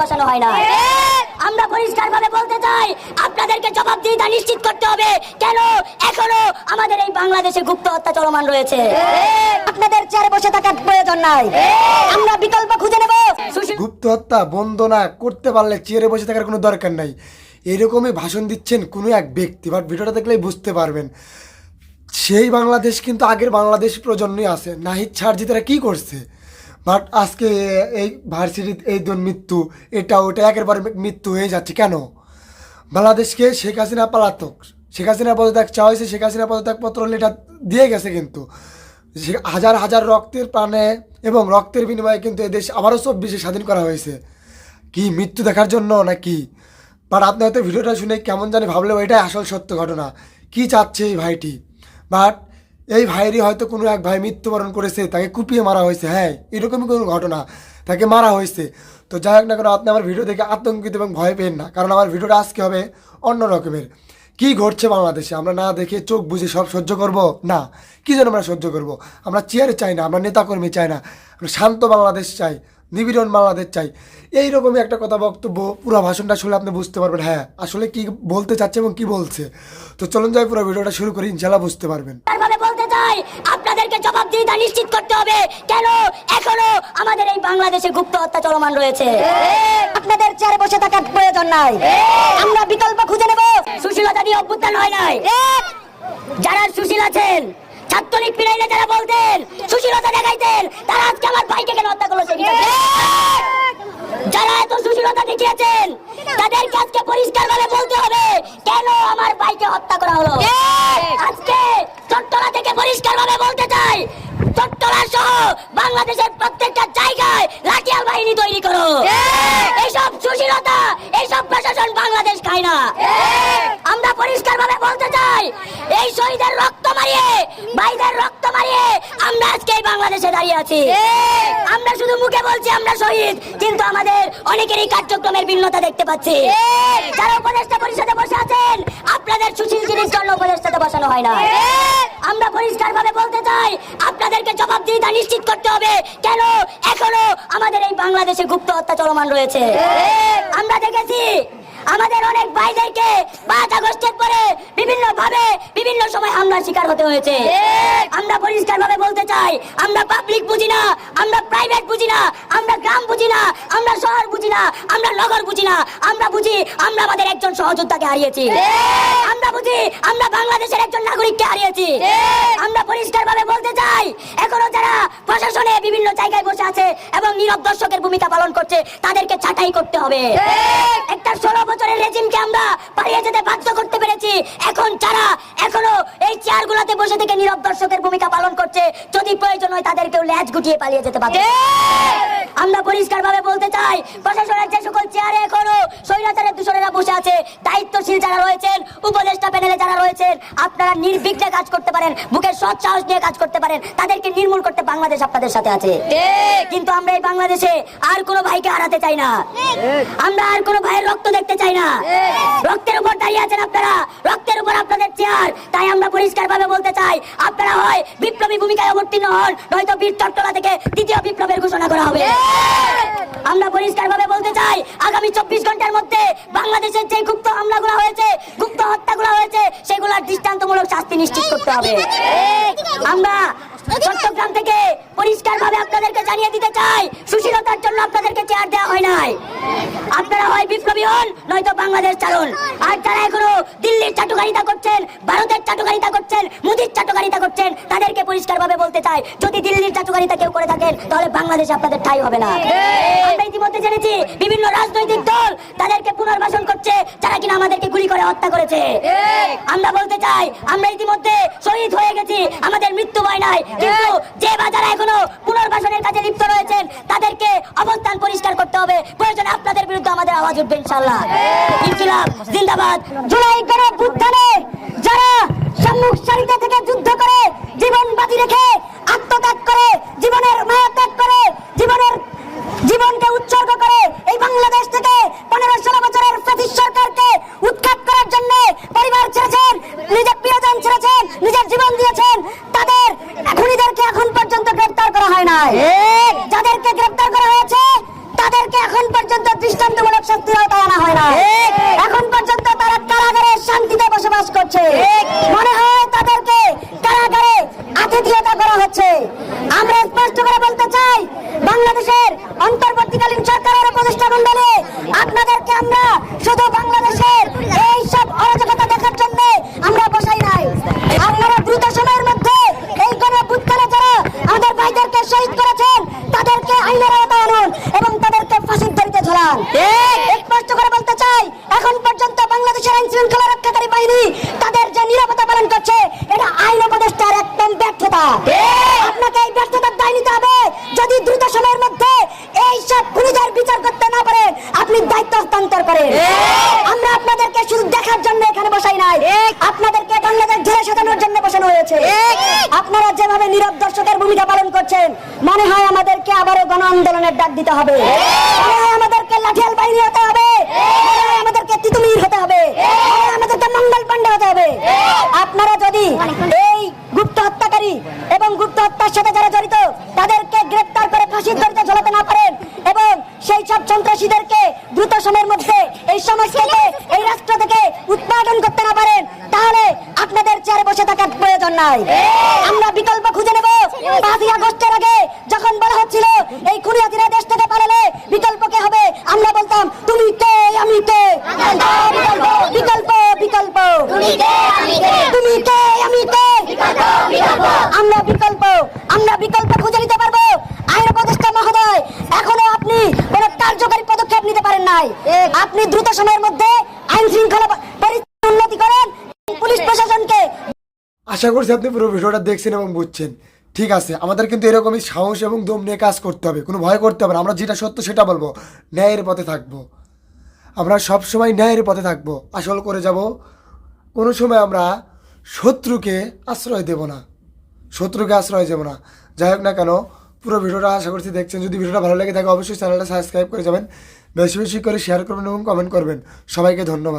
বসানো হয় না। আমরা পরিষ্কারভাবে বলতে চাই, আপনাদেরকে জবাবদিহিতা নিশ্চিত করতে হবে কেন এখনো আমাদের এই বাংলাদেশে গুপ্ত হত্যা চলমান রয়েছে। আপনাদের চেয়ারে বসে থাকার প্রয়োজন নাই, আমরা বিকল্প খুঁজে নেব। গুপ্ত হত্যা বন্ধ না করতে পারলে চেয়ারে বসে থাকার কোনো দরকার নাই। এরকমই ভাষণ দিচ্ছেন কোনো এক ব্যক্তি, বাট ভিডিওটা দেখলেই বুঝতে পারবেন সেই বাংলাদেশ কিন্তু আগের বাংলাদেশ প্রজন্মই আছে। নাহিদ সারজিতারা কি করছে, বাট আজকে এই ভার্সিটির এই দুজন মৃত্যু, এটা ওটা একের পর মৃত্যু হয়ে যাচ্ছে কেন? বাংলাদেশকে শেখ হাসিনা পালাতক, শেখ হাসিনা পদত্যাগ চাওয়া হয়েছে, শেখ হাসিনা পদত্যাগপত্র লেটার দিয়ে গেছে, কিন্তু হাজার হাজার রক্তের প্রাণে এবং রক্তের বিনিময়ে কিন্তু এদেশ আবারও 24-এ স্বাধীন করা হয়েছে। কি মৃত্যু দেখার জন্য নাকি? বাট আপনি হয়তো ভিডিওটা শুনে কেমন জানি ভাবলেও এটাই আসল সত্য ঘটনা। কি চাচ্ছে এই ভাইটি? বাট এই ভাইয়েরই হয়তো কোনো এক ভাই মৃত্যুবরণ করেছে, তাকে কুপিয়ে মারা হয়েছে। হ্যাঁ, এরকমই কোনো ঘটনা, তাকে মারা হয়েছে। তো যাই হোক না কেন, আপনি আমার ভিডিও দেখে আতঙ্কিত এবং ভয় পেন না, কারণ আমার ভিডিওটা আজকে হবে অন্য রকমের। কি ঘটছে বাংলাদেশে আমরা না দেখে চোখ বুঝে সব সহ্য করব না? কী জন্য আমরা সহ্য করব? আমরা চেয়ারে চাই না, আমরা নেতাকর্মী চাই না, আমরা শান্ত বাংলাদেশ চাই, নিবিড়ন বাংলাদেশ চাই। এইরকমই একটা কথা বক্তব্য। পুরো ভাষণটা শুনে আপনি বুঝতে পারবেন হ্যাঁ আসলে কি বলতে চাচ্ছে এবং কি বলছে। তো চলুন যাই পুরো ভিডিওটা শুরু করি, ইনশাআল্লাহ বুঝতে পারবেন। বলতে চাই, আপনাদেরকে জবাবদিহিতা নিশ্চিত করতে হবে কেন এখনো আমাদের এই বাংলাদেশে গুপ্ত হত্যা চলমান রয়েছে। আপনাদের চেয়ারে বসে থাকার প্রয়োজন নাই, আমরা বিকল্প খুঁজে নেব। সুশীলতা দিয়ে অভ্যুত্থান হয় নাই। যারা সুশীল আছেন, ছাত্রলীগ ফিরাইলে যারা বলতেন সুশীলতা দেখাইতেন, তারা আজকে আমার ভাইকে কেন হত্যা করলো? যারা এত সুশীলতা দেখিয়েছেন তাদেরকে আজকে পরিষ্কারভাবে বলতে হবে কেন আমার ভাইকে হত্যা করা হলো। আজকে চট্টলা থেকে পরিষ্কারভাবে বলতে চাই, চট্টলা সহ বাংলাদেশের প্রত্যেকটা জায়গায় লাঠিয়াল বাহিনী তৈরি করো। এইসব সুশীলতা, এইসব প্রশাসন বাংলাদেশ খায় না। আমরা পরিষ্কারভাবে বলতে চাই, এই শহীদের রক্ত মারিয়ে, ভাইদের রক্ত মারিয়ে আমরা আজকে এই বাংলাদেশে দাঁড়িয়ে আছি। আমরা শুধু মুখে বলছি আমরা শহীদ, কিন্তু আমাদের অনেকেরই কার্যক্রমের ভিন্নতা দেখতে পাচ্ছি। যারা উপদেষ্টা পরিষদে বসে আছেন, আপনাদের সুশীল জিনিস জন্য উপদেষ্টাতে বসানো হয় না। আমরা পরিষ্কারভাবে বলতে চাই, আপনাদেরকে জবাবদিহিতা নিশ্চিত করতে হবে কেন এখনো আমাদের এই বাংলাদেশে গুপ্ত হত্যা চলমান রয়েছে। আমরা দেখেছি আমাদের অনেক ভাইদেরকে 5 আগস্টের পরে বিভিন্ন ভাবে বিভিন্ন সময় হামলার শিকার হতে হয়েছে। আমরা পরিষ্কারভাবে বলতে চাই, আমরা পাবলিক বুঝি না, আমরা প্রাইভেট বুঝি না, আমরা গ্রাম বুঝি না, আমরা শহর বুঝি না, আমরা নগর বুঝি না। আমরা বুঝি আমরা আমাদের একজন সহযোদ্ধাকে হারিয়েছি। আমরা বুঝি আমরা বাংলাদেশের একজন নাগরিককে হারিয়েছি। আমরা পরিষ্কারভাবে বলতে চাই, এখনো যারা প্রশাসনে বিভিন্ন জায়গায় বসে আছে এবং নীরব দর্শকের ভূমিকা পালন করছে, তাদেরকে ছাঁটাই করতে হবে। একটা 16 বছরের রেজিমকে আমরা পালিয়ে যেতে বাধ্য করতে পেরেছি। এখন যারা এখনো এই চেয়ারগুলোতে বসে থেকে নীরব দর্শকের ভূমিকা পালন করছে, যদি প্রয়োজন হয় তাদেরকেও লেজ গুটিয়ে পালিয়ে যেতে পারে। আমরা পরিষ্কারভাবে বলতে চাই, প্রশাসনের যে সকল চেয়ারে এখনো স্বৈরাচারের দূষণেরা বসে আছে, দায়িত্বশীল যারা রয়েছেন, উপদেষ্টা প্যানেলে যারা রয়েছেন, আপনারা নির্বিঘ্নে কাজ করতে পারেন, বুকের সৎ সাহস নিয়ে কাজ করতে পারেন। তাদেরকে নির্মূল করতে বাংলাদেশ আপনাদের সাথে আছে। কিন্তু আমরা এই বাংলাদেশে আর কোনো ভাইকে হারাতে চাই না। আমরা আর কোনো ভাইয়ের রক্ত দেখতে চাই না। রক্তের উপর দাঁড়িয়ে আছেন আপনারা, রক্তের উপর আপনাদের চেয়ার। তাই আমরা পরিষ্কারভাবে বলতে চাই, আপনারা হয় বিপ্লবী ভূমিকায় অবতীর্ণ হন, নয়তো বীর চট্টলা থেকে দ্বিতীয় বিপ্লবের ঘোষণা করা হবে। আমরা পরিষ্কারভাবে বলতে চাই, আগামী 24 ঘন্টার মধ্যে বাংলাদেশের যে গুপ্ত হামলাগুলো হয়েছে, গুপ্ত হত্যাগুলো হয়েছে, সেগুলোর দৃষ্টান্তমূলক শাস্তি নিশ্চিত করতে হবে। আমরা চট্টগ্রাম থেকে পরিষ্কারভাবে আপনাদেরকে জানিয়ে দিতে চাই, সুশীলতার জন্য আপনাদেরকে চেয়ার দেওয়া হয় নাই। আপনারা হয় বিপ্লবী হন, নয়তো বাংলাদেশ চালুন। আর যারা এখনো দিল্লির চাটুকারিতা করছেন, ভারতের চাটুকারিতা করছেন, মোদির চাটুকারিতা করছেন, তাদেরকে পরিষ্কারভাবে বলতে চাই, যদি দিল্লির চাটুকারিতা কেউ করে থাকেন, তাহলে বাংলাদেশে আপনাদের ঠাঁই হবে না। আমরা ইতিমধ্যে জেনেছি বিভিন্ন রাজনৈতিক দল তাদেরকে পুনর্বাসন করছে, যারা কিনা আমাদেরকে গুলি করে হত্যা করেছে। আমরা বলতে চাই, আমরা ইতিমধ্যে শহীদ হয়ে গেছি, আমাদের মৃত্যু ভয় নাই। কিন্তু যে বাজারে এখনো পুনর্বাসনের কাজে লিপ্ত রয়েছেন, তাদেরকে অবস্থান পরিষ্কার করতে হবে। প্রয়োজনে আপনাদের বিরুদ্ধে আমাদের আওয়াজ উঠবে ইনশাআল্লাহ। ইনকিলাব জিন্দাবাদ। জুলাই গণঅভ্যুত্থানে যারা সম্মুখ সারিতে থেকে যুদ্ধ করে, জীবন বাজি রেখে আত্মত্যাগ করে, জীবনের মায়া ত্যাগ করে, জীবনকে উৎসর্গ করে এই বাংলাদেশ থেকে 15-16 বছরের ব্রিটিশ সরকারকে উৎখাত করার জন্য পরিবার ছেড়েছেন, নিজের প্রিয়জন ছেড়েছেন, নিজের জীবন দিয়েছেন, তাদের খুনিদেরকে এখন পর্যন্ত গ্রেফতার করা হয় নাই। যাদেরকে গ্রেফতার করা হয়েছে তাদেরকে এখন পর্যন্ত দৃষ্টান্ত উপদেষ্টা মণ্ডলী, আপনাদেরকে আমরা শুধু বাংলাদেশের এই সব অরাজকতা দেখার জন্য আমরা বসাই নাই। আপনারা দ্রুত সময়ের মধ্যে এই গণঅভ্যুত্থানে যারা আমাদের ভাইদেরকে শহীদ করেছেন তাদেরকে আইনের আওতায় আনুন এবং তাদেরকে ফাঁসির দড়িতে ঝোলান। স্পষ্ট করে বলতে চাই, এখন পর্যন্ত বাংলাদেশের আইন শৃঙ্খলা রক্ষাকারী বাহিনী তাদের যে নিরাপত্তা পালন করছে এটা আইন উপদেষ্টার একদম ব্যর্থতা। আপনাকে এই ব্যর্থতার দায় নিতে হবে। যদি দ্রুত সময়ের মধ্যে এই সব খুনিদের বিচার করতে না পারেন, আপনি দায়িত্ব হস্তান্তর করেন। আমরা আপনাদেরকে শুধু দেখার জন্য এখানে বসাই নাই, আপনাদেরকে বাংলাদেশ ঝেড়ে সাজানোর জন্য বসানো হয়েছে। আপনারা যেভাবে নীরব দর্শকের ভূমিকা পালন করছেন, মনে হয় আমাদেরকে আবারও গণ আন্দোলনের ডাক দিতে হবে, মনে হয় আমাদেরকে লাঠিয়াল বাহিনী হতে হবে, মনে হয় আমাদেরকে তিতুমির হতে হবে, মনে হয় আমাদেরকে মঙ্গল পান্ডা হতে হবে। আপনারা যদি এই গুপ্ত হত্যাকারী এবং গুপ্ত হত্যার সাথে যারা জড়িত তাদেরকে গ্রেফতার করে ফাঁসির দড়িতে ঝোলাতে না পারেন এবং সেই সব সন্ত্রাসীদেরকে দ্রুত সময়ের মধ্যে এই সমাজ থেকে, এই রাষ্ট্র থেকে উৎপাদন করতে না পারেন, তাহলে আপনাদের চেয়ারে বসে থাকার প্রয়োজন নাই। আমরা বিকল্প খুঁজে নেব। 5ই আগস্টের আগে যখন বলা হচ্ছিল এই খুনি হাসিনা দেশ থেকে পালালে বিকল্প কে হবে, আমরা বলতাম তুমি কে আমি কে। বিকল্প বিকল্প তুমি কে আমি কে। আমরা বিকল্প খুঁজে নিতে পারবো। আইন উপদেষ্টা মহোদয়, এখনো আপনি কোন কার্যকরী পদক্ষেপ নিতে পারেন নাই। আপনি দ্রুত সময়ের মধ্যে আইন শৃঙ্খলা পরিস্থিতি উন্নতি করেন, পুলিশ প্রশাসনকে। আশা করছি আপনি পুরো ভিডিওটা দেখছেন এবং বুঝছেন। ঠিক আছে, আমাদের কিন্তু এরকমই সাহস এবং দম নিয়ে কাজ করতে হবে, কোনো ভয় করতে হবে না। আমরা যেটা সত্য সেটা বলবো, ন্যায়ের পথে থাকবো। আমরা সব সময় ন্যায়ের পথে থাকবো, আসল করে যাব। কোনো সময় আমরা শত্রুকে আশ্রয় দেব না, শত্রুকে আশ্রয় দেব না। যাই হোক না কেন, পুরো ভিডিওটা আশা করছি দেখছেন। যদি ভিডিওটা ভালো লাগে থাকে অবশ্যই চ্যানেলটা সাবস্ক্রাইব করে যাবেন, বেশি বেশি করে শেয়ার করবেন এবং কমেন্ট করবেন। সবাইকে ধন্যবাদ।